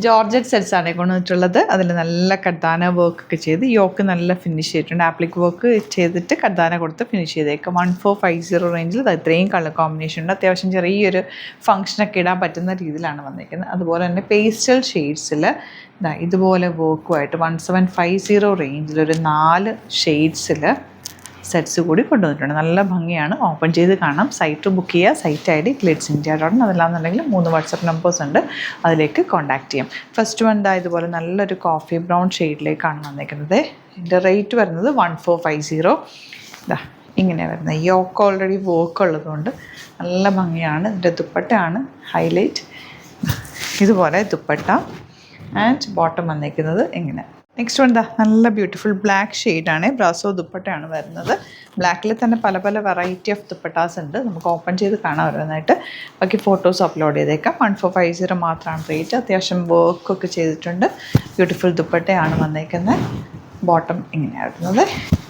Georgette sets ആണ് കൊണ്ടുവന്നിട്ടുള്ളത്. അതിൽ നല്ല കർദാന വർക്ക് ഒക്കെ ചെയ്ത് യോക്ക് നല്ല ഫിനിഷ് ചെയ്തിട്ടുണ്ട്. ആപ്ലിക് വർക്ക് ചെയ്തിട്ട് കർദാന കൊടുത്ത് ഫിനിഷ് ചെയ്തേക്കാം. 1450 റേഞ്ചിൽ ഇത്രയും കളർ കോമ്പിനേഷൻ ഉണ്ട്. അത്യാവശ്യം ചെറിയൊരു ഫംഗ്ഷനൊക്കെ ഇടാൻ പറ്റുന്ന രീതിയിലാണ് വന്നിരിക്കുന്നത്. അതുപോലെ തന്നെ പേസ്റ്റൽ ഷെയ്ഡ്സിൽ ഇതുപോലെ വർക്കുമായിട്ട് 1750 റേഞ്ചിലൊരു 4 ഷെയ്ഡ്സിൽ സെറ്റ്സ് കൂടി കൊണ്ടുവന്നിട്ടുണ്ട്. നല്ല ഭംഗിയാണ്. ഓപ്പൺ ചെയ്ത് കാണാം. സൈറ്റ് ബുക്ക് ചെയ്യുക. Site I D glitzindia.in. അതല്ലാന്നുണ്ടെങ്കിൽ 3 വാട്സപ്പ് നമ്പേഴ്സ് ഉണ്ട്, അതിലേക്ക് കോൺടാക്ട് ചെയ്യാം. ഫസ്റ്റ് വൺ ഇതുപോലെ നല്ലൊരു കോഫി ബ്രൗൺ ഷെയ്ഡിലേക്കാണ് വന്നിരിക്കുന്നത്. ഇതിൻ്റെ റേറ്റ് വരുന്നത് 1450. ഇങ്ങനെ വരുന്നത്. യോക്ക് ഓൾറെഡി വർക്ക് ഉള്ളതുകൊണ്ട് നല്ല ഭംഗിയാണ്. ഇതിൻ്റെ ദുപ്പട്ടയാണ് ഹൈലൈറ്റ്. ഇതുപോലെ ദുപ്പട്ട ആൻഡ് ബോട്ടം വന്നിരിക്കുന്നത് ഇങ്ങനെ. നെക്സ്റ്റ് വൺ നല്ല ബ്യൂട്ടിഫുൾ ബ്ലാക്ക് ഷെയ്ഡാണ്. ബ്രാസോ ദുപ്പട്ടയാണ് വരുന്നത്. ബ്ലാക്കിൽ തന്നെ പല പല വെറൈറ്റി ഓഫ് ദുപ്പട്ടാസ് ഉണ്ട്. നമുക്ക് ഓപ്പൺ ചെയ്ത് കാണാൻ ഓരോന്നായിട്ട്. ബാക്കി ഫോട്ടോസ് അപ്ലോഡ് ചെയ്തേക്കാം. 1450 മാത്രമാണ് റേറ്റ്. അത്യാവശ്യം വർക്കൊക്കെ ചെയ്തിട്ടുണ്ട്. ബ്യൂട്ടിഫുൾ ദുപ്പട്ടയാണ് വന്നേക്കുന്നത്. ബോട്ടം ഇങ്ങനെയാണ് വരുന്നത്.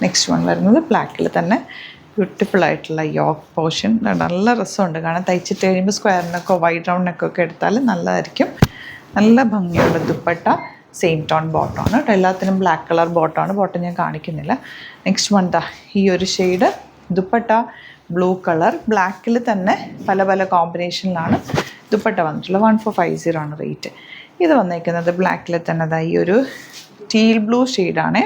നെക്സ്റ്റ് വൺ വരുന്നത് ബ്ലാക്കിൽ തന്നെ ബ്യൂട്ടിഫുൾ ആയിട്ടുള്ള യോക്ക് പോർഷൻ. നല്ല രസമുണ്ട് കാരണം. തയ്ച്ചിട്ട് കഴിയുമ്പോൾ സ്ക്വയറിനൊക്കെ വൈഡ് റൗണ്ടിനൊക്കെ എടുത്താൽ നല്ലതായിരിക്കും. നല്ല ഭംഗിയുള്ള ദുപ്പട്ട. സെയിം ടോൺ ബോട്ടമാണ് കേട്ടോ. എല്ലാത്തിനും ബ്ലാക്ക് കളർ ബോട്ടമാണ്. ബോട്ടം ഞാൻ കാണിക്കുന്നില്ല. നെക്സ്റ്റ് വൺ ഈ ഒരു ഷെയ്ഡ് ദുപ്പട്ട ബ്ലൂ കളർ. ബ്ലാക്കിൽ തന്നെ പല പല കോമ്പിനേഷനിലാണ് ദുപ്പട്ട വന്നിട്ടുള്ളത്. 1450 ആണ് റേറ്റ്. ഇത് വന്നേക്കുന്നത് ബ്ലാക്കിൽ തന്നെ ഈ ഒരു ടീൽ ബ്ലൂ ഷെയ്ഡാണ്.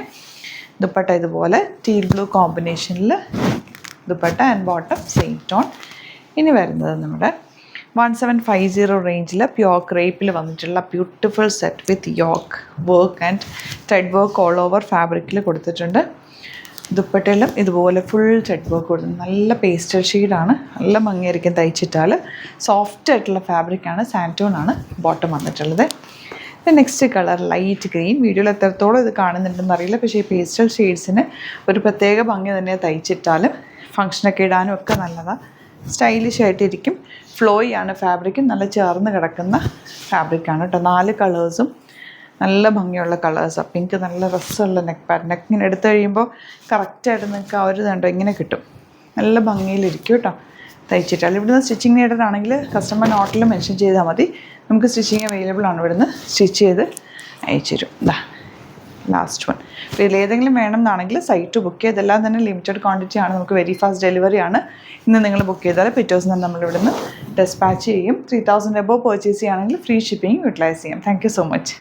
ദുപ്പട്ട ഇതുപോലെ ടീൽ ബ്ലൂ കോമ്പിനേഷനിൽ dupatta and bottom same tone. ഇനി വരുന്നത് നമ്മുടെ 1750 റേഞ്ചിൽ പ്യോർ ക്രേപ്പിൽ വന്നിട്ടുള്ള beautiful set with yoke work and thread work all over ഫാബ്രിക്കിൽ കൊടുത്തിട്ടുണ്ട്. ദുപ്പട്ടയിലും ഇതുപോലെ ഫുൾ ത്രെഡ് വർക്ക് കൊടുത്തിട്ടുണ്ട്. നല്ല പേസ്റ്റൽ ഷെയ്ഡാണ്. നല്ല ഭംഗിയായിരിക്കും തയ്ച്ചിട്ടാൽ. സോഫ്റ്റ് ആയിട്ടുള്ള ഫാബ്രിക്കാണ്. സാൻറ്റോൺ ആണ് ബോട്ടം വന്നിട്ടുള്ളത്. Next colour light green. വീഡിയോയിൽ എത്രത്തോളം ഇത് കാണുന്നുണ്ടെന്ന് അറിയില്ല. പക്ഷേ ഈ പേസ്റ്റൽ ഷെയ്ഡ്സിന് ഒരു പ്രത്യേക ഭംഗി തന്നെ തയ്ച്ചിട്ടാൽ ഫങ്ഷനൊക്കെ ഇടാനും ഒക്കെ നല്ലതാണ്. സ്റ്റൈലിഷ് ആയിട്ടിരിക്കും. ഫ്ലോയി ആണ് ഫാബ്രിക്. നല്ല ചേർന്ന് കിടക്കുന്ന ഫാബ്രിക്കാണ് കേട്ടോ. 4 കളേഴ്സും നല്ല ഭംഗിയുള്ള കളേഴ്സാണ്. പിങ്ക് നല്ല രസമുള്ള നെക്ക് പാറ്റേൺ. നെക്ക് ഇങ്ങനെ എടുത്തു കഴിയുമ്പോൾ കറക്റ്റായിട്ട് നിങ്ങൾക്ക് ആ ഒരു ഇതുണ്ടോ ഇങ്ങനെ കിട്ടും. നല്ല ഭംഗിയിലിരിക്കും കേട്ടോ തയ്ച്ചിട്ടാൽ. ഇവിടുന്ന് സ്റ്റിച്ചിങ് നീഡഡ് ആണെങ്കിൽ കസ്റ്റമർ നോട്ടിൽ മെൻഷൻ ചെയ്താൽ മതി. നമുക്ക് സ്റ്റിച്ചിങ് അവൈലബിൾ ആണ്. ഇവിടുന്ന് സ്റ്റിച്ച് ചെയ്ത് അയച്ചു തരും. Last one. അപ്പോൾ ഇതിലേതെങ്കിലും വേണമെന്നാണെങ്കിൽ സൈറ്റ് ബുക്ക് ചെയ്യുക. ഇതെല്ലാം തന്നെ ലിമിറ്റഡ് ക്വാണ്ടിറ്റി ആണ്. നമുക്ക് വെരി ഫാസ്റ്റ് ഡെലിവറി ആണ്. ഇന്ന് നിങ്ങൾ ബുക്ക് ചെയ്താൽ പിറ്റേ ദിവസം തന്നെ നമ്മളിവിടുന്ന് ഡെസ്പാച്ച് ചെയ്യും. 3000 എബോവ് പർച്ചേസ് ചെയ്യുകയാണെങ്കിൽ ഫ്രീ ഷിപ്പിംഗ് യൂട്ടിലൈസ് ചെയ്യാം. Thank you so much.